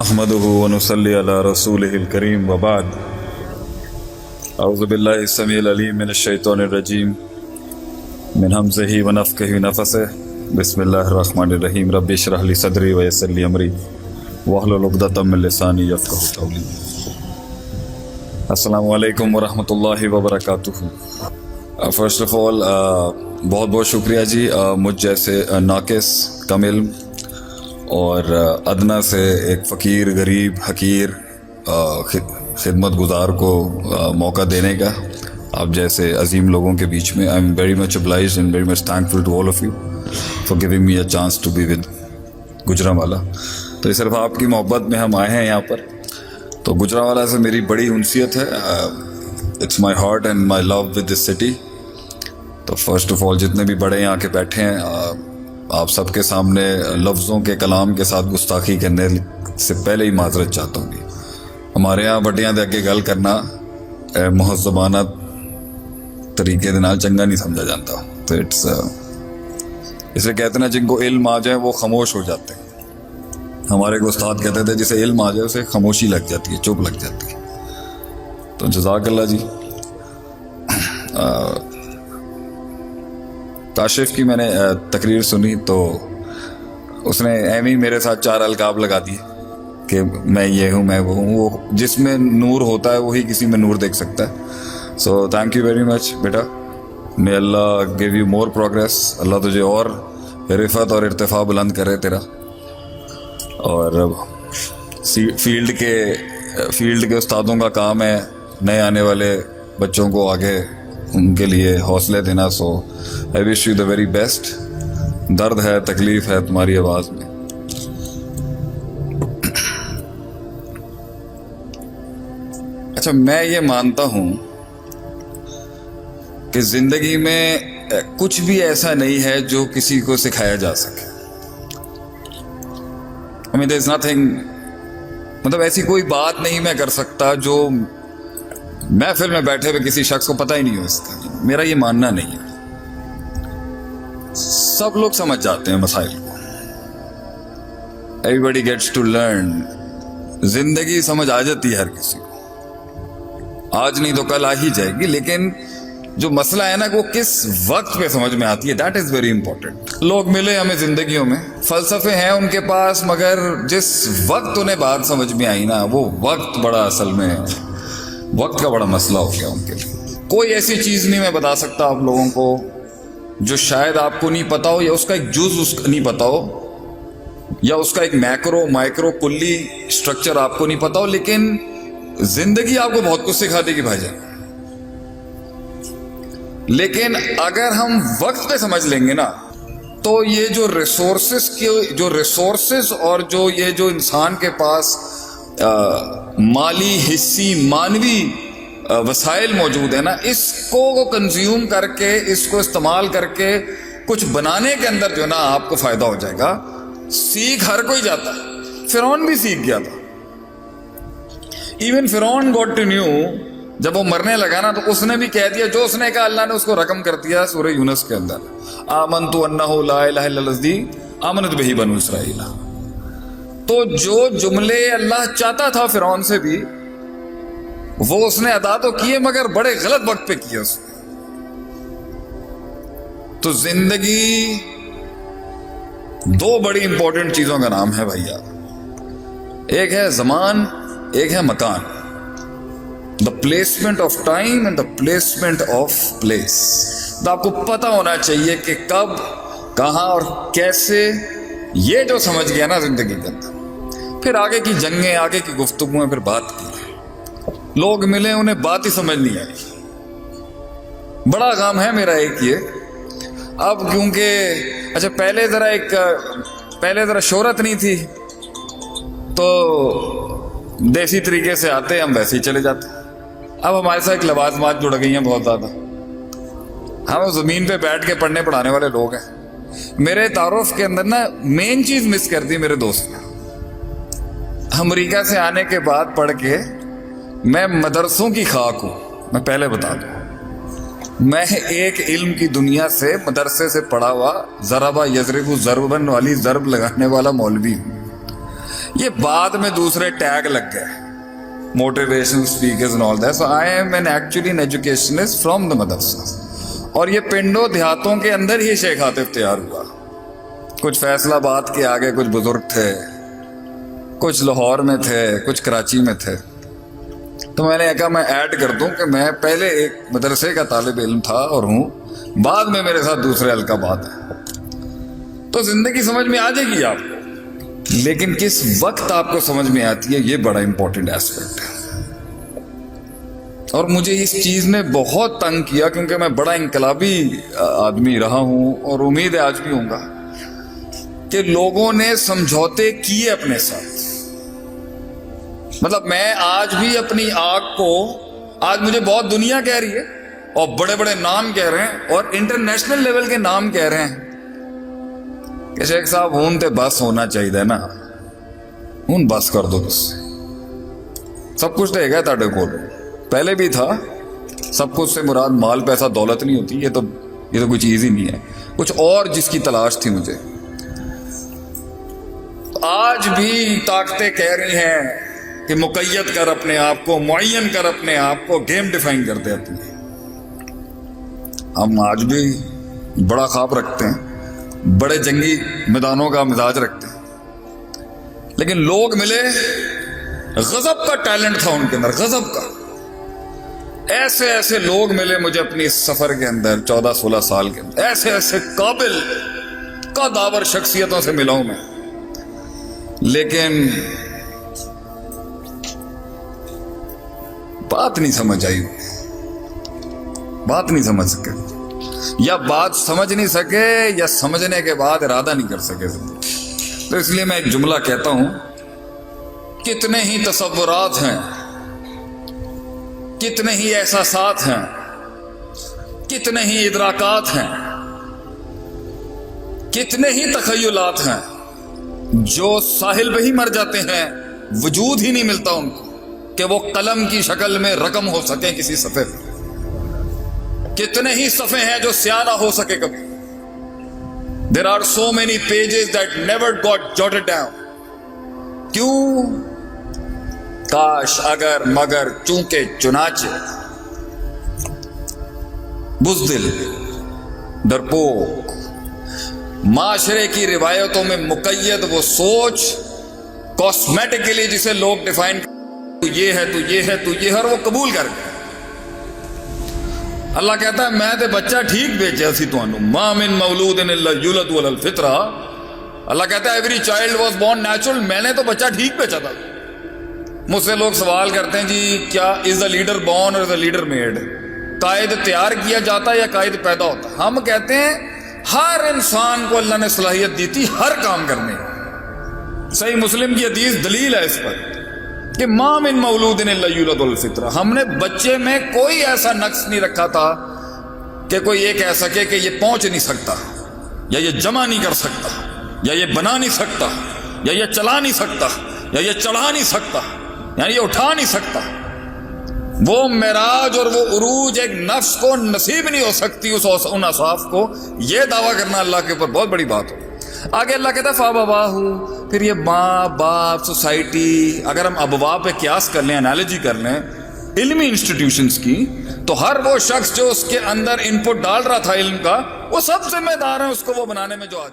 नहमदुहु व नुसल्ली अला रसूलिहिल करीम व बाद। अऊज़ु बिल्लाहि समीउल अलीम मिनश शैतानिर रजीम मिन हमज़िहि व नफ़्ख़िहि व नफ़सिहि। बिस्मिल्लाहिर रहमानिर रहीम। रब्बि इश्रह ली सदरी व यस्सिर ली अमरी वहलुल उक़दतम मिन लिसानी यफ़क़हू क़ौली। अस्सलामु अलैकुम व रहमतुल्लाहि व बरकातुहू। फ़र्स्ट ऑफ़ ऑल बहुत बहुत शुक्रिया जी, मुझ जैसे नाक़िस कम इल्म और अदना से एक फ़कीर गरीब हकीर खिदमत गुज़ार को मौका देने का आप जैसे अजीम लोगों के बीच में। I am very much obliged and very much thankful to all of you for giving me a chance to be with Gujranwala. तो ये सिर्फ आपकी मोहब्बत में हम आए हैं यहाँ पर। तो गुजरांवाला से मेरी बड़ी उनसियत है। It's my heart and my love with this city. तो फर्स्ट ऑफ ऑल जितने भी बड़े यहाँ के बैठे हैं, आप सबके सामने लफ्ज़ों के कलाम के साथ गुस्ताखी करने से पहले ही माजरत चाहता हूँ। हमारे यहाँ बड़ियां दे अगे गल करना मुहज़्ज़बाना तरीके दे नाल चंगा नहीं समझा जाता। तो इट्स इसे कहते ना, जिनको इल्म आ जाए वो खामोश हो जाते हैं। हमारे एक उस्ताद कहते थे जिसे इल्म आ जाए उसे खामोशी लग जाती है, चुप लग जाती है। तो जज़ाकल्लाह जी। काशिफ की मैंने तकरीर सुनी तो उसने एमी मेरे साथ 4 अलकाब लगा दिए कि मैं ये हूँ, मैं वो हूँ। वो जिसमें नूर होता है वही किसी में नूर देख सकता है। So thank you very much बेटा। मे अल्लाह गिव यू मोर प्रोग्रेस। अल्लाह तुझे और रिफ़त और इर्तिफ़ा बुलंद करे तेरा। और फील्ड के उस्तादों का काम है नए आने वाले बच्चों को आगे उनके लिए हौसले देना। So I wish you the very best. दर्द है, तकलीफ है तुम्हारी आवाज़ में। अच्छा, मैं ये मानता हूं कि जिंदगी में कुछ भी ऐसा नहीं है जो किसी को सिखाया जा सके। I mean there is nothing, मतलब ऐसी कोई बात नहीं मैं कर सकता जो महफिल में बैठे हुए किसी शख्स को पता ही नहीं हो इसका। मेरा ये मानना नहीं है। सब लोग समझ जाते हैं मसाइल को। Everybody gets to learn. जिंदगी समझ आ जाती है हर किसी को, आज नहीं तो कल आ ही जाएगी। लेकिन जो मसला है ना, वो किस वक्त पे समझ में आती है, दैट इज वेरी इंपॉर्टेंट। लोग मिले हमें जिंदगियों में, फलसफे हैं उनके पास, मगर जिस वक्त उन्हें बात समझ में आई ना, वो वक्त बड़ा असल में वक्त का बड़ा मसला हो गया उनके लिए। कोई ऐसी चीज नहीं मैं बता सकता आप लोगों को जो शायद आपको नहीं पता हो, या उसका एक जुज़ उसका नहीं पता हो, या उसका एक मैक्रो माइक्रो कुल्ली स्ट्रक्चर आपको नहीं पता हो। लेकिन जिंदगी आपको बहुत कुछ सिखा देगी भाईजान। लेकिन अगर हम वक्त पे समझ लेंगे ना, तो ये जो रिसोर्सेस और जो ये जो इंसान के पास माली हिस्सी मानवी वसाइल मौजूद है ना, इसको कंज्यूम करके, इसको इस्तेमाल करके कुछ बनाने के अंदर जो ना आपको फायदा हो जाएगा। सीख हर कोई जाता है। फिरौन भी सीख गया था। इवन फिरौन गॉट टू न्यू, जब वो मरने लगा ना, तो उसने भी कह दिया जो उसने कहा, अल्लाह ने उसको रकम कर दिया सूरह यूनुस के अंदर, आमनतु अन्नहु ला इलाहा इल्लल्लाज़ी आमनत बिही बनु इसराइल। तो जो जुमले अल्लाह चाहता था फिरौन से भी, वो उसने अदा तो किए, मगर बड़े गलत वक्त पे किए उसने। तो जिंदगी 2 बड़ी इंपॉर्टेंट चीजों का नाम है भैया। एक है जमान, एक है मकान। The placement of time and the placement of place. तो आपको पता होना चाहिए कि कब, कहां और कैसे। ये जो समझ गया ना जिंदगी के अंदर, फिर आगे की जंगें, आगे की गुफ्तगू में फिर बात की। लोग मिले, उन्हें बात ही समझ नहीं आई। बड़ा काम है मेरा एक ये। अब क्योंकि अच्छा, पहले जरा शोहरत नहीं थी, तो देसी तरीके से आते हम वैसे ही चले जाते। अब हमारे साथ लवाजमात जुड़ गई हैं बहुत ज्यादा। हम जमीन पे बैठ के पढ़ने पढ़ाने वाले लोग हैं। मेरे तारुफ के अंदर ना मेन चीज मिस कर दी मेरे दोस्त ने। अमरीका से आने के बाद पढ़ के मैं मदरसों की खाक हूं। मैं पहले बता दूं, मैं एक इल्म की दुनिया से, मदरसे से पढ़ा हुआ, ज़रबा यज़रिबु ज़रबन वाली ज़रब लगाने वाला मौलवी हूं। یہ بعد میں دوسرے ٹیگ لگ گئے, motivation speakers and all that. So I am an actually an educationist from the madrasa. اور یہ پنڈوں دیہاتوں کے اندر ہی شیخ عاطف تیار ہوا. کچھ فیصل آباد کے آگے کچھ بزرگ تھے, کچھ لاہور میں تھے, کچھ کراچی میں تھے. تو میں نے کہا میں ایڈ کر دوں کہ میں پہلے ایک مدرسے کا طالب علم تھا اور ہوں, بعد میں میرے ساتھ دوسرے القابات ہیں. تو زندگی سمجھ میں آ جائے گی آپ کو, لیکن کس وقت آپ کو سمجھ میں آتی ہے یہ بڑا امپورٹنٹ ایسپیکٹ ہے. اور مجھے اس چیز نے بہت تنگ کیا کیونکہ میں بڑا انقلابی آدمی رہا ہوں اور امید ہے آج بھی ہوں گا کہ لوگوں نے سمجھوتے کیے اپنے ساتھ. مطلب میں آج بھی اپنی آنکھ کو, آج مجھے بہت دنیا کہہ رہی ہے اور بڑے بڑے نام کہہ رہے ہیں اور انٹرنیشنل لیول کے نام کہہ رہے ہیں کہ شیخ صاحب ہون تے بس ہونا چاہیے نا, ہون بس کر دو, بس سب کچھ تو ہے تاڑے کول, پہلے بھی تھا. سب کچھ سے مراد مال پیسہ دولت نہیں ہوتی, یہ تو کوئی چیز ہی نہیں ہے, کچھ اور جس کی تلاش تھی مجھے. آج بھی طاقتیں کہہ رہی ہیں کہ مقید کر اپنے آپ کو, معین کر اپنے آپ کو, گیم ڈیفائن کرتے اپنی. ہم آج بھی بڑا خواب رکھتے ہیں, بڑے جنگی میدانوں کا مزاج رکھتے ہیں, لیکن لوگ ملے, غضب کا ٹیلنٹ تھا ان کے اندر, غضب کا. ایسے ایسے لوگ ملے مجھے اپنی اس سفر کے اندر 14-16 سال کے اندر, ایسے ایسے قابل قداور شخصیتوں سے ملا ہوں میں, لیکن بات نہیں سمجھ آئی, بات نہیں سمجھ سکے, یا بات سمجھ نہیں سکے یا سمجھنے کے بعد ارادہ نہیں کر سکے. تو اس لیے میں ایک جملہ کہتا ہوں, کتنے ہی تصورات ہیں, کتنے ہی احساسات ہیں, کتنے ہی ادراکات ہیں, کتنے ہی تخیلات ہیں جو ساحل پہ ہی مر جاتے ہیں, وجود ہی نہیں ملتا ان کو کہ وہ قلم کی شکل میں رقم ہو سکیں کسی صفحے پہ. کتنے ہی صفحے ہیں جو سیاہ نہ ہو سکے کبھی. There are so many pages that never got jotted down. کیوں؟ کاش, اگر, مگر, چونکہ, چنانچہ. بزدل, ڈرپوک, معاشرے کی روایتوں میں مقید وہ سوچ کاسمیٹکلی جسے لوگ ڈیفائن, تو یہ ہے, تو یہ ہے, تو یہ ہے, اور وہ قبول کر گئے. اللہ کہتا ہے میں تے بچہ ٹھیک بھیجا سی تانوں, ما من مولود الا یولد علی الفطرہ. اللہ کہتا ہے every child was born natural, میں نے تو بچہ ٹھیک بھیجا تھا. مجھ سے لوگ سوال کرتے ہیں جی کیا از دا لیڈر بورن اور از دا لیڈر میڈ, قائد تیار کیا جاتا ہے یا قائد پیدا ہوتا ہے؟ ہم کہتے ہیں ہر انسان کو اللہ نے صلاحیت دی تھی ہر کام کرنے. صحیح مسلم کی حدیث دلیل ہے اس پر کہ ما من مولود الا یولد الفطرہ. ہم نے بچے میں کوئی ایسا نقص نہیں رکھا تھا کہ کوئی یہ کہہ سکے کہ یہ پہنچ نہیں سکتا, یا یہ جمع نہیں کر سکتا, یا یہ بنا نہیں سکتا, یا یہ چلا نہیں سکتا, یا یہ چڑھا نہیں سکتا, یعنی یہ اٹھا نہیں سکتا. وہ معراج اور وہ عروج ایک نفس کو نصیب نہیں ہو سکتی ان اصحاب کو. یہ دعویٰ کرنا اللہ کے اوپر بہت بڑی بات ہو. آگے اللہ کہتا ہے فَأَبَوَاهُ, پھر یہ ماں باپ, سوسائٹی, اگر ہم ابوا پہ قیاس کر لیں, انالوجی کر لیں علمی انسٹیٹیوشنز کی, تو ہر وہ شخص جو اس کے اندر ان پٹ ڈال رہا تھا علم کا, وہ سب ذمہ دار ہیں اس کو وہ بنانے میں جو آج